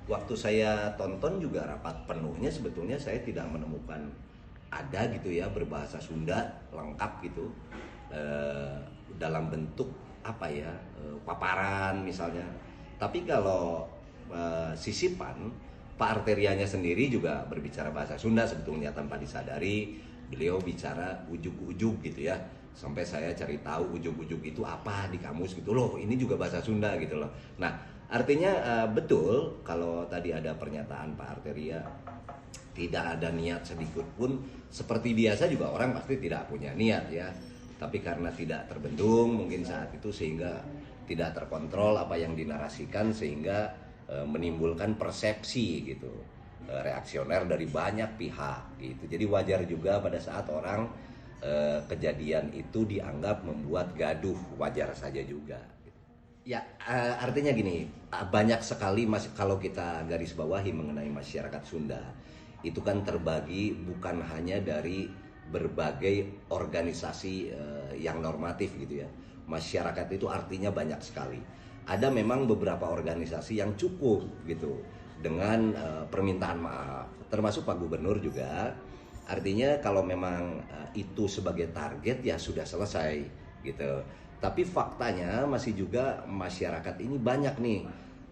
waktu saya tonton juga rapat penuhnya sebetulnya saya tidak menemukan ada gitu ya berbahasa Sunda lengkap gitu eh, dalam bentuk apa ya paparan misalnya. Tapi kalau sisipan Pak Arterianya sendiri juga berbicara bahasa Sunda sebetulnya tanpa disadari beliau bicara ujug-ujug gitu ya, sampai saya cari tahu ujug-ujug itu apa di kamus gitu loh, ini juga bahasa Sunda gitu loh. Nah artinya betul kalau tadi ada pernyataan Pak Arteria tidak ada niat sedikit pun, seperti biasa juga orang pasti tidak punya niat ya, tapi karena tidak terbendung mungkin saat itu sehingga tidak terkontrol apa yang dinarasikan sehingga menimbulkan persepsi gitu reaksioner dari banyak pihak gitu. Jadi wajar juga pada saat orang kejadian itu dianggap membuat gaduh, wajar saja juga. Ya, artinya gini, banyak sekali kalau kita garis bawahi mengenai masyarakat Sunda, itu kan terbagi bukan hanya dari berbagai organisasi yang normatif gitu ya. Masyarakat itu artinya banyak sekali. Ada memang beberapa organisasi yang cukup gitu dengan permintaan maaf, termasuk Pak Gubernur juga. Artinya kalau memang itu sebagai target ya sudah selesai gitu. Tapi faktanya masih juga masyarakat ini banyak nih.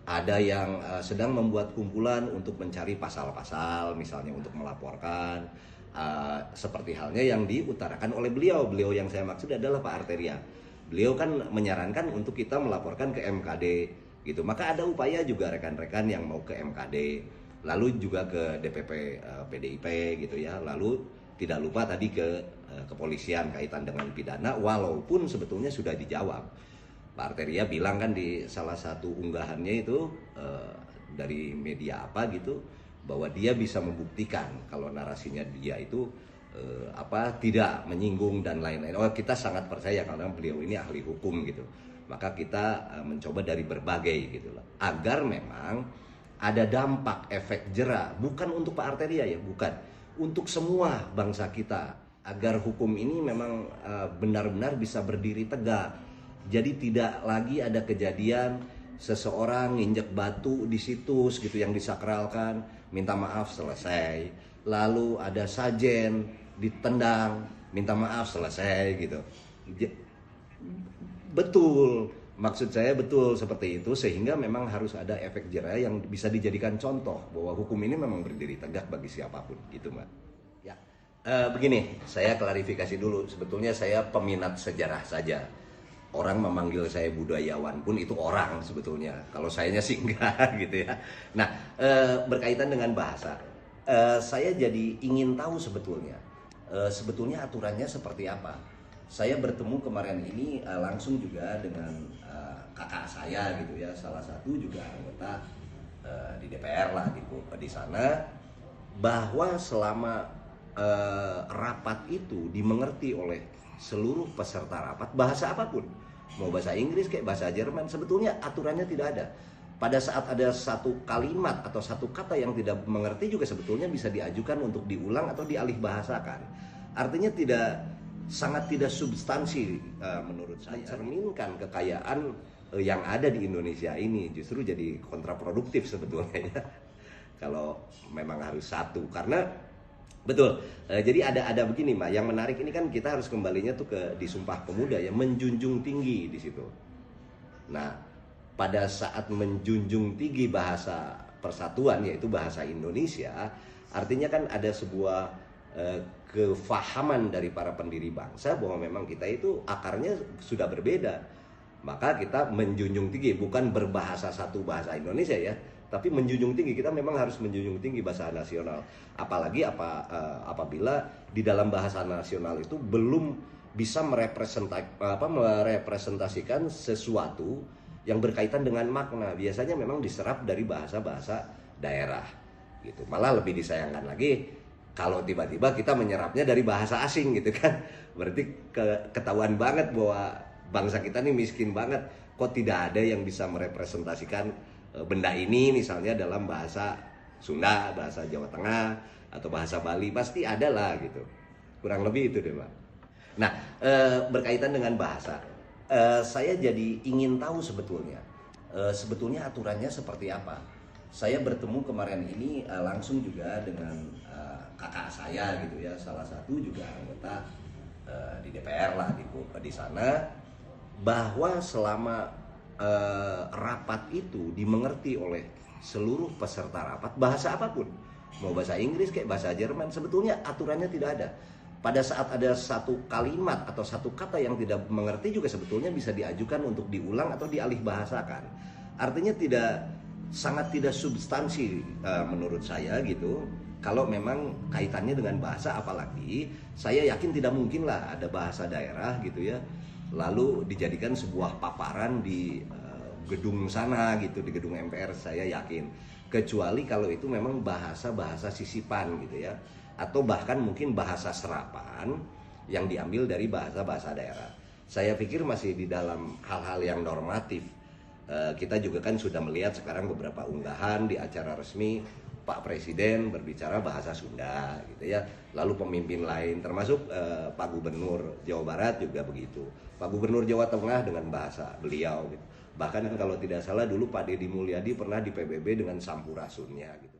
Ada yang sedang membuat kumpulan untuk mencari pasal-pasal, misalnya untuk melaporkan. Seperti halnya yang diutarakan oleh beliau. Beliau yang saya maksud adalah Pak Arteria. Beliau kan menyarankan untuk kita melaporkan ke MKD gitu. Maka ada upaya juga rekan-rekan yang mau ke MKD, lalu juga ke DPP PDIP gitu ya. Lalu tidak lupa tadi ke kepolisian kaitan dengan pidana, walaupun sebetulnya sudah dijawab. Pak Arteria bilang kan di salah satu unggahannya itu dari media apa gitu, bahwa dia bisa membuktikan kalau narasinya dia itu tidak menyinggung dan lain-lain. Oh, kita sangat percaya karena beliau ini ahli hukum gitu. Maka kita mencoba dari berbagai gitu loh, agar memang ada dampak efek jera, bukan untuk Pak Arteria ya, bukan, untuk semua bangsa kita, agar hukum ini memang benar-benar bisa berdiri tegak. Jadi tidak lagi ada kejadian seseorang nginjek batu di situs gitu yang disakralkan, minta maaf selesai. Lalu ada sajen ditendang, minta maaf selesai gitu. Betul, maksud saya betul seperti itu, sehingga memang harus ada efek jera yang bisa dijadikan contoh bahwa hukum ini memang berdiri tegak bagi siapapun gitu Mbak. Ya, begini, saya klarifikasi dulu. Sebetulnya saya peminat sejarah saja. Orang memanggil saya budayawan pun itu orang sebetulnya. Kalau sayanya sih enggak gitu ya. Nah, berkaitan dengan bahasa, saya jadi ingin tahu sebetulnya aturannya seperti apa. Saya bertemu kemarin ini langsung juga dengan kakak saya gitu ya, salah satu juga anggota di DPR lah di sana, bahwa selama rapat itu dimengerti oleh seluruh peserta rapat, bahasa apapun, mau bahasa Inggris kayak bahasa Jerman, sebetulnya aturannya tidak ada. Pada saat ada satu kalimat atau satu kata yang tidak mengerti juga sebetulnya bisa diajukan untuk diulang atau dialih bahasakan. Artinya sangat tidak substansi menurut saya. Mencerminkan kekayaan yang ada di Indonesia ini, justru jadi kontraproduktif sebetulnya ya. Kalau memang harus satu, karena betul. Jadi ada begini Mbak, yang menarik ini kan kita harus kembalinya tuh di Sumpah Pemuda ya, menjunjung tinggi di situ. Nah, pada saat menjunjung tinggi bahasa persatuan yaitu bahasa Indonesia, artinya kan ada sebuah kefahaman dari para pendiri bangsa bahwa memang kita itu akarnya sudah berbeda. Maka kita menjunjung tinggi, bukan berbahasa satu bahasa Indonesia ya, tapi menjunjung tinggi. Kita memang harus menjunjung tinggi bahasa nasional. Apalagi apabila di dalam bahasa nasional itu belum bisa merepresentasikan sesuatu yang berkaitan dengan makna. Biasanya memang diserap dari bahasa-bahasa daerah gitu. Malah lebih disayangkan lagi kalau tiba-tiba kita menyerapnya dari bahasa asing gitu kan. Berarti ketahuan banget bahwa bangsa kita ini miskin banget. Kok tidak ada yang bisa merepresentasikan benda ini misalnya dalam bahasa Sunda, bahasa Jawa Tengah, atau bahasa Bali. Pasti ada lah gitu. Kurang lebih itu deh Pak. Nah, berkaitan dengan bahasa, saya jadi ingin tahu sebetulnya aturannya seperti apa. saya bertemu kemarin ini langsung juga dengan kakak saya gitu ya, salah satu juga anggota di DPR lah di sana, bahwa selama rapat itu dimengerti oleh seluruh peserta rapat, bahasa apapun, mau bahasa Inggris kayak bahasa Jerman, sebetulnya aturannya tidak ada. Pada saat ada satu kalimat atau satu kata yang tidak mengerti juga sebetulnya bisa diajukan untuk diulang atau dialih bahasakan. Artinya sangat tidak substansi menurut saya gitu. Kalau memang kaitannya dengan bahasa, apalagi saya yakin tidak mungkin lah ada bahasa daerah gitu ya lalu dijadikan sebuah paparan di gedung sana gitu, di gedung MPR, saya yakin. Kecuali kalau itu memang bahasa-bahasa sisipan gitu ya, atau bahkan mungkin bahasa serapan yang diambil dari bahasa-bahasa daerah. Saya pikir masih di dalam hal-hal yang normatif. Kita juga kan sudah melihat sekarang beberapa unggahan di acara resmi Pak Presiden berbicara bahasa Sunda gitu ya. Lalu pemimpin lain termasuk Pak Gubernur Jawa Barat juga begitu. Pak Gubernur Jawa Tengah dengan bahasa beliau gitu. Bahkan kalau tidak salah dulu Pak Deddy Mulyadi pernah di PBB dengan sampurasunnya gitu.